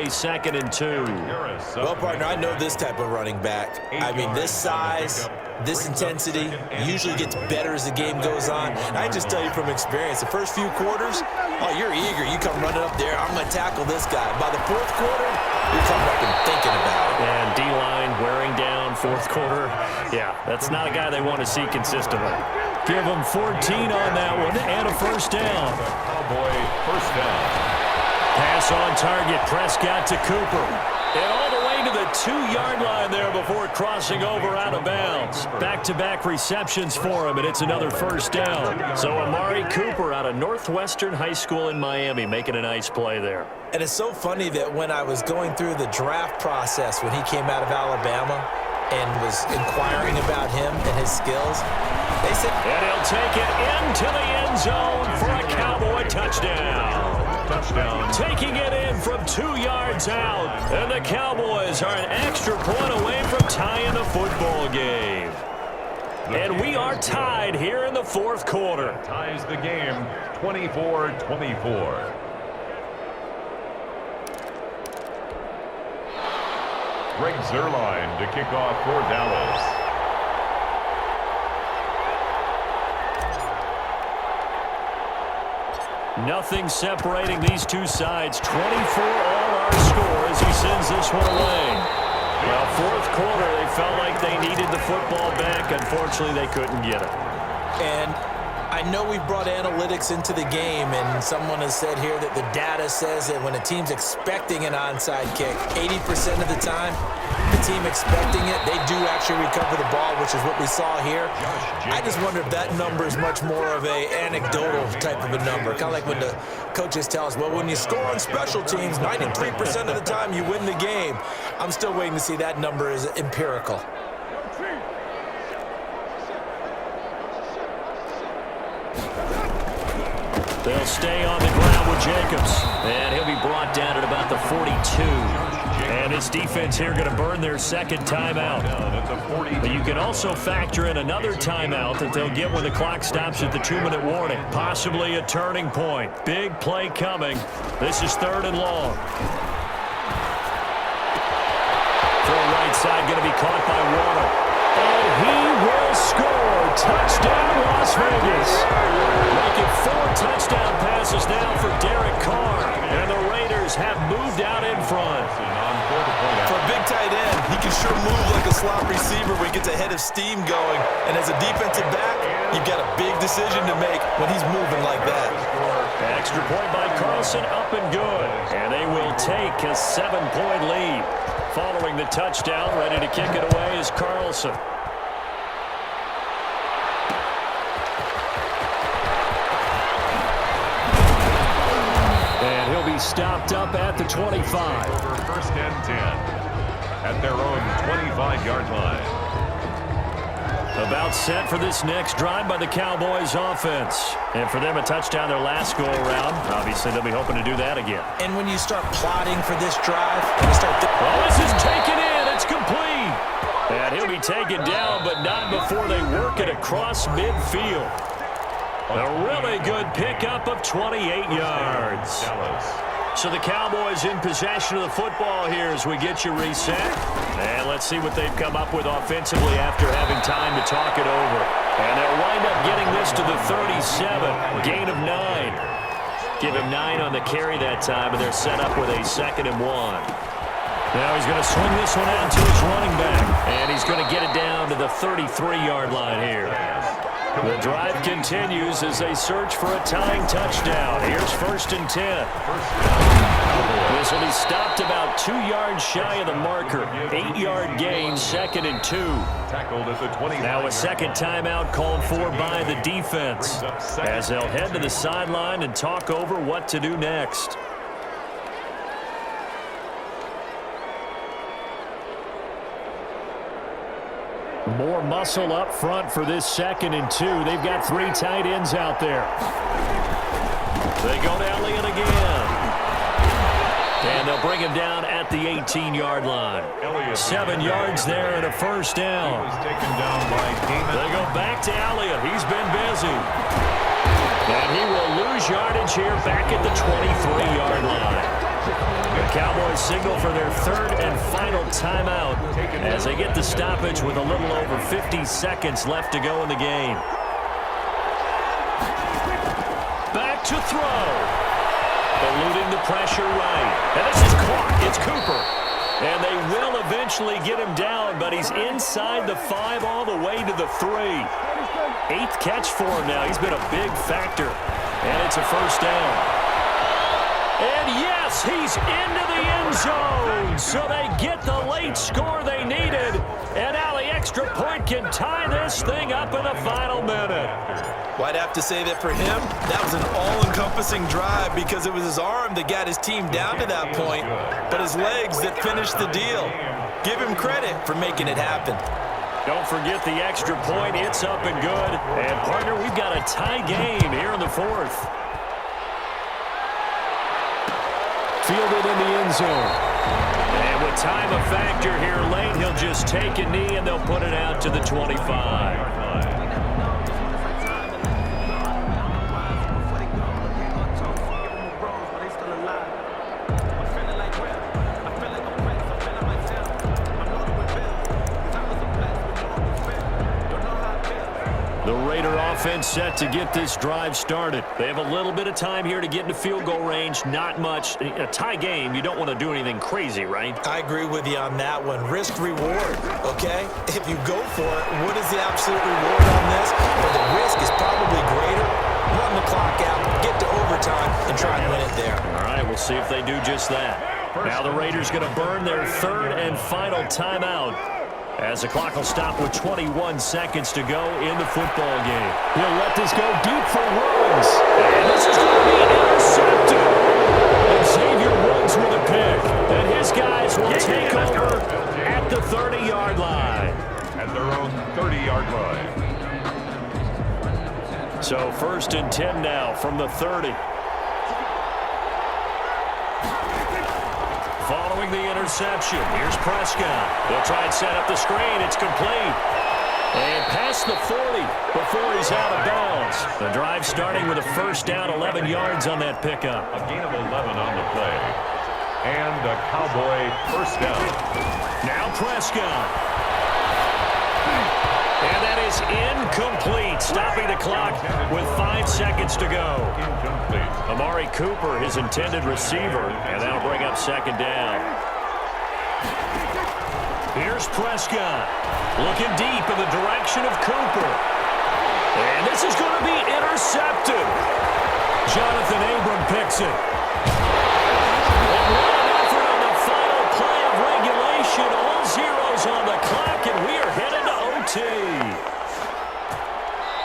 2nd and 2. Well, partner, I know this type of running back. I mean, this size, this intensity usually gets better as the game goes on. And I just tell you from experience, the first few quarters, oh, you're eager. You come running up there, I'm going to tackle this guy. By the fourth quarter, you're coming up and thinking about it. And D-line wearing down fourth quarter. Yeah, that's not a guy they want to see consistently. Give him 14 on that one and a first down. Cowboy first down. Pass on target, Prescott to Cooper. And all the way to the 2-yard line there before crossing over out of bounds. Back-to-back receptions for him, and it's another first down. So Amari Cooper out of Northwestern High School in Miami making a nice play there. And it's so funny that when I was going through the draft process when he came out of Alabama and was inquiring about him and his skills, they said... And he'll take it into the end zone for a Cowboy touchdown. Taking it in from 2 yards out. And the Cowboys are an extra point away from tying the football game. And we are tied here in the fourth quarter. Ties the game 24-24. Greg Zuerlein to kick off for Dallas. Nothing separating these two sides. 24 all our score as he sends this one away. Well, fourth quarter, they felt like they needed the football back. Unfortunately, they couldn't get it. And I know we've brought analytics into the game, and someone has said here that the data says that when a team's expecting an onside kick, 80% of the time, the team expecting it, they do actually recover the ball, which is what we saw here. I just wonder if that number is much more of a anecdotal type of a number. Kind of like when the coaches tell us, well, when you score on special teams, 93% of the time you win the game. I'm still waiting to see that number is empirical. They'll stay on the ground with Jacobs. And he'll be brought down at about the 42. And this defense here going to burn their second timeout. But you can also factor in another timeout that they'll get when the clock stops at the 2-minute warning. Possibly a turning point. Big play coming. This is 3rd and long. Throw right side going to be caught by Warner. And he will score. Touchdown, Las Vegas. Making 4 touchdown passes now for Derek Carr. And the Raiders have moved out in front. For a big tight end, he can sure move like a slot receiver when he gets a head of steam going. And as a defensive back, you've got a big decision to make when he's moving like that. Extra point by Carlson, up and good. And they will take a 7-point lead. Following the touchdown, ready to kick it away is Carlson. And he'll be stopped up at the 25. First and 10 at their own 25-yard line. About set for this next drive by the Cowboys offense. And for them, a touchdown their last go-around. Obviously, they'll be hoping to do that again. And when you start plotting for this drive, you start... Well, this is taken in. It's complete. And he'll be taken down, but not before they work it across midfield. A really good pickup of 28 yards. So the Cowboys in possession of the football here as we get you reset. And let's see what they've come up with offensively after having time to talk it over. And they'll wind up getting this to the 37. Gain of 9. Give him 9 on the carry that time, and they're set up with a 2nd and 1. Now he's going to swing this one out to his running back. And he's going to get it down to the 33-yard line here. The drive continues as they search for a tying touchdown. Here's 1st and 10. This will be stopped about 2 yards shy of the marker. 8-yard gain, 2nd and 2. Tackled at the 20. Now a second timeout called for by the defense as they'll head to the sideline and talk over what to do next. More muscle up front for this 2nd and 2. They've got 3 tight ends out there. They go to Elliott again. And they'll bring him down at the 18-yard line. 7 yards there and a first down. They go back to Elliott. He's been busy. And he will lose yardage here back at the 23-yard line. Cowboys signal for their third and final timeout as they get the stoppage with a little over 50 seconds left to go in the game. Back to throw. Eluding the pressure right. And this is caught. It's Cooper. And they will eventually get him down, but he's inside the 5 all the way to the 3. 8th catch for him now. He's been a big factor. And it's a first down. And yes, he's into the end zone. So they get the late score they needed. And now the extra point can tie this thing up in the final minute. Well, I'd have to say that for him, that was an all-encompassing drive because it was his arm that got his team down to that point, but his legs that finished the deal. Give him credit for making it happen. Don't forget the extra point. It's up and good. And, partner, we've got a tie game here in the 4th. Fielded in the end zone. And with time a factor here late, he'll just take a knee and they'll put it out to the 25. The Raider offense set to get this drive started. They have a little bit of time here to get into field goal range. Not much. A tie game, you don't want to do anything crazy, right? I agree with you on that one. Risk-reward, okay? If you go for it, what is the absolute reward on this? But the risk is probably greater. Run the clock out, get to overtime, and try and win it there. All right, we'll see if they do just that. Now the Raiders going to burn their third and final timeout, as the clock will stop with 21 seconds to go in the football game. He'll let this go deep for Woods. And this is going to be intercepted. And Xavier Woods with a pick. And his guys will take over at the 30-yard line. At their own 30-yard line. So 1st and 10 now from the 30. Following the interception, here's Prescott. They'll try and set up the screen. It's complete. And past the 40 before he's out of bounds. The drive starting with a first down, 11 yards on that pickup. A gain of 11 on the play. And a Cowboy first down. Now Prescott. And that is incomplete, stopping the clock with 5 seconds to go. Incomplete. Amari Cooper, his intended receiver, and that'll bring up 2nd down. Here's Prescott, looking deep in the direction of Cooper. And this is going to be intercepted. Jonathan Abram picks it. And what an effort on the final play of regulation. All zeros on the clock, and we are headed to OT.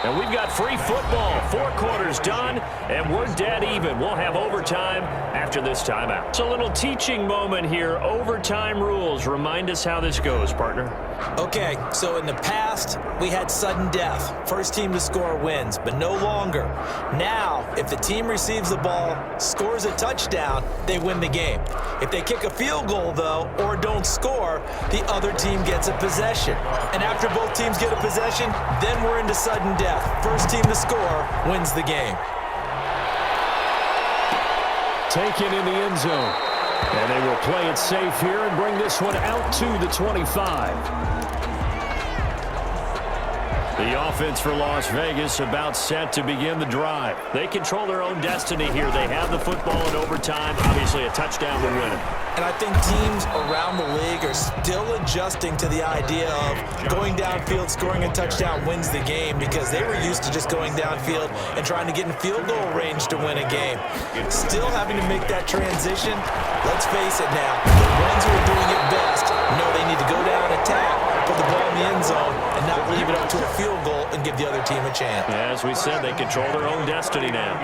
And we've got free football. 4 quarters done, and we're dead even. We'll have overtime after this timeout. It's a little teaching moment here. Overtime rules. Remind us how this goes, partner. Okay, so in the past, we had sudden death. First team to score wins, but no longer. Now, if the team receives the ball, scores a touchdown, they win the game. If they kick a field goal, though, or don't score, the other team gets a possession. And after both teams get a possession, then we're into sudden death. First team to score wins the game. Taken in the end zone. And they will play it safe here and bring this one out to the 25. The offense for Las Vegas about set to begin the drive. They control their own destiny here. They have the football in overtime. Obviously, a touchdown would win it. And I think teams around the league are still adjusting to the idea of going downfield, scoring a touchdown wins the game, because they were used to just going downfield and trying to get in field goal range to win a game. Still having to make that transition. Let's face it now, the ones who are doing it best know they need to go down, attack, put the ball in the end zone, and not leave it up to a field goal and give the other team a chance. As we said, they control their own destiny now.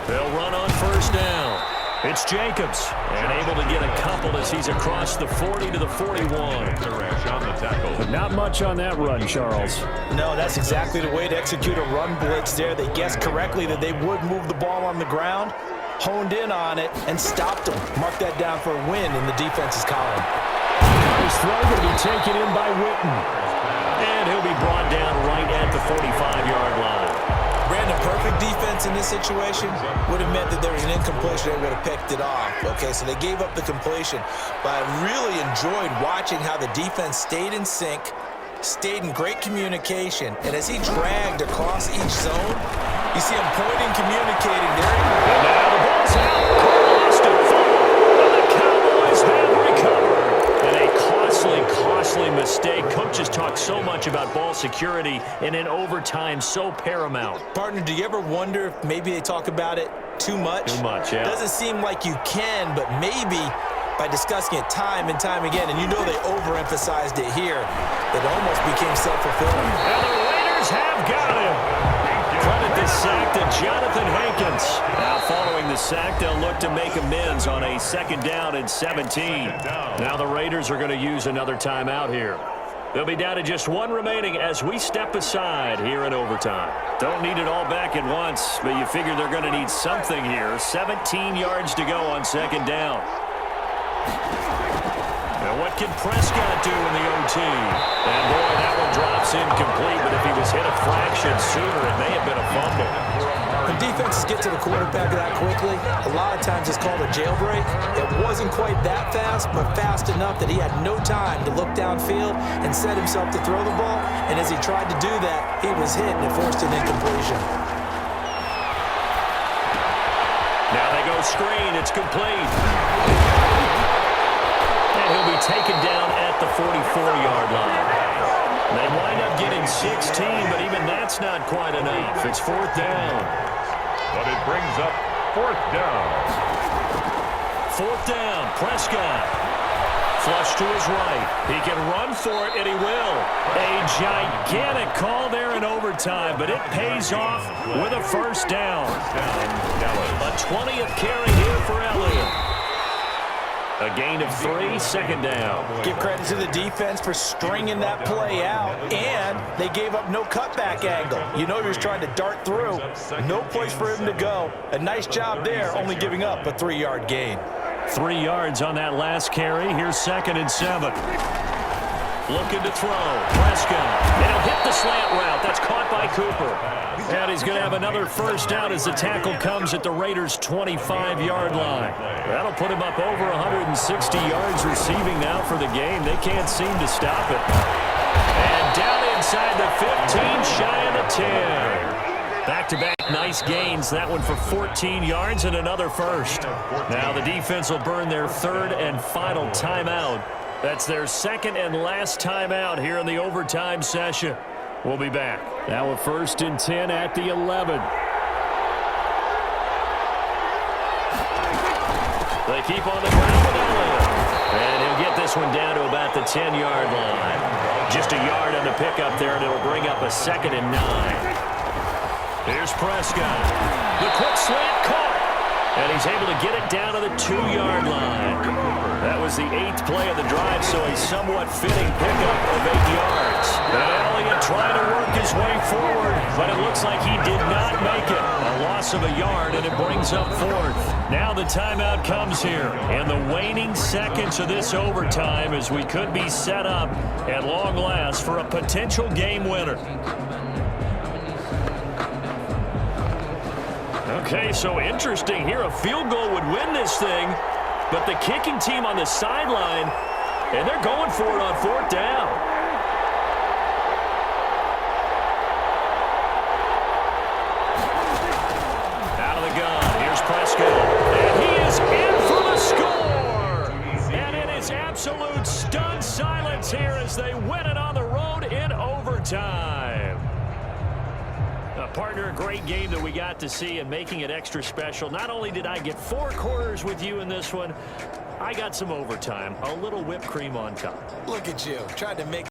They'll run on first down. It's Jacobs, and able to get a couple as he's across the 40 to the 41. But not much on that run, Charles. No, that's exactly the way to execute a run blitz there. They guessed correctly that they would move the ball on the ground, honed in on it, and stopped them. Mark that down for a win in the defense's column. His throw going to be taken in by Witten. And he'll be brought down right at the 45-yard line. Brandon, perfect defense in this situation would have meant that there was an incompletion. They would have picked it off. Okay, so they gave up the completion. But I really enjoyed watching how the defense stayed in sync, stayed in great communication, and as he dragged across each zone, you see him pointing, communicating there. And now the ball's out. Lost it. And the Cowboys have recovered. And a costly mistake. Coaches talk so much about ball security, and in overtime, so paramount. Partner, do you ever wonder if maybe they talk about it too much? Too much, yeah. Doesn't seem like you can, but maybe by discussing it time and time again, and you know they overemphasized it here, it almost became self-fulfilling. And the Raiders have got him. Credit this sack to Jonathan Hankins. Now following the sack, they'll look to make amends on a 2nd down and 17. Now the Raiders are going to use another timeout here. They'll be down to just one remaining as we step aside here in overtime. Don't need it all back at once, but you figure they're going to need something here. 17 yards to go on 2nd down. Now what can Prescott do in the OT? And boy, that one drops incomplete, but if he was hit a fraction sooner, it may have been a fumble. When defenses get to the quarterback that quickly, a lot of times it's called a jailbreak. It wasn't quite that fast, but fast enough that he had no time to look downfield and set himself to throw the ball. And as he tried to do that, he was hit and it forced an incompletion. Now they go screen. It's complete. And he'll be taken down at the 44-yard line. They wind up getting 16, but even that's not quite enough. It's 4th down. But it brings up 4th down. 4th down, Prescott. Flush to his right. He can run for it, and he will. A gigantic call there in overtime, but it pays off with a 1st down. A 20th carry here for Elliott. A gain of 3, 2nd down. Give credit to the defense for stringing that play out, and they gave up no cutback angle. You know he was trying to dart through. No place for him to go. A nice job there, only giving up a 3-yard gain. 3 yards on that last carry. Here's 2nd and 7. Looking to throw. Prescott. And he'll hit the slant route. That's caught by Cooper. And he's going to have another 1st down as the tackle comes at the Raiders' 25-yard line. That'll put him up over 160 yards receiving now for the game. They can't seem to stop it. And down inside the 15, shy of the 10. Back-to-back nice gains. That one for 14 yards and another 1st. Now the defense will burn their 3rd and final timeout. That's their 2nd and last timeout here in the overtime session. We'll be back. Now a 1st and 10 at the 11. They keep on the ground with Elliott. And he'll get this one down to about the 10-yard line. Just a yard on the pickup there, and it'll bring up a 2nd and 9. Here's Prescott. The quick slant caught. And he's able to get it down to the 2-yard line. That was the 8th play of the drive, so a somewhat fitting pickup of 8 yards. And Elliott trying to work his way forward, but it looks like he did not make it. A loss of a yard, and it brings up 4th. Now the timeout comes here. And the waning seconds of this overtime as we could be set up at long last for a potential game winner. Okay, so interesting here. A field goal would win this thing, but the kicking team on the sideline, and they're going for it on 4th down. Out of the gun, here's Prescott, and he is in for the score! And it is absolute stunned silence here as they win it on the road in overtime. Partner, a great game that we got to see and making it extra special. Not only did I get 4 quarters with you in this one, I got some overtime, a little whipped cream on top. Look at you, trying to make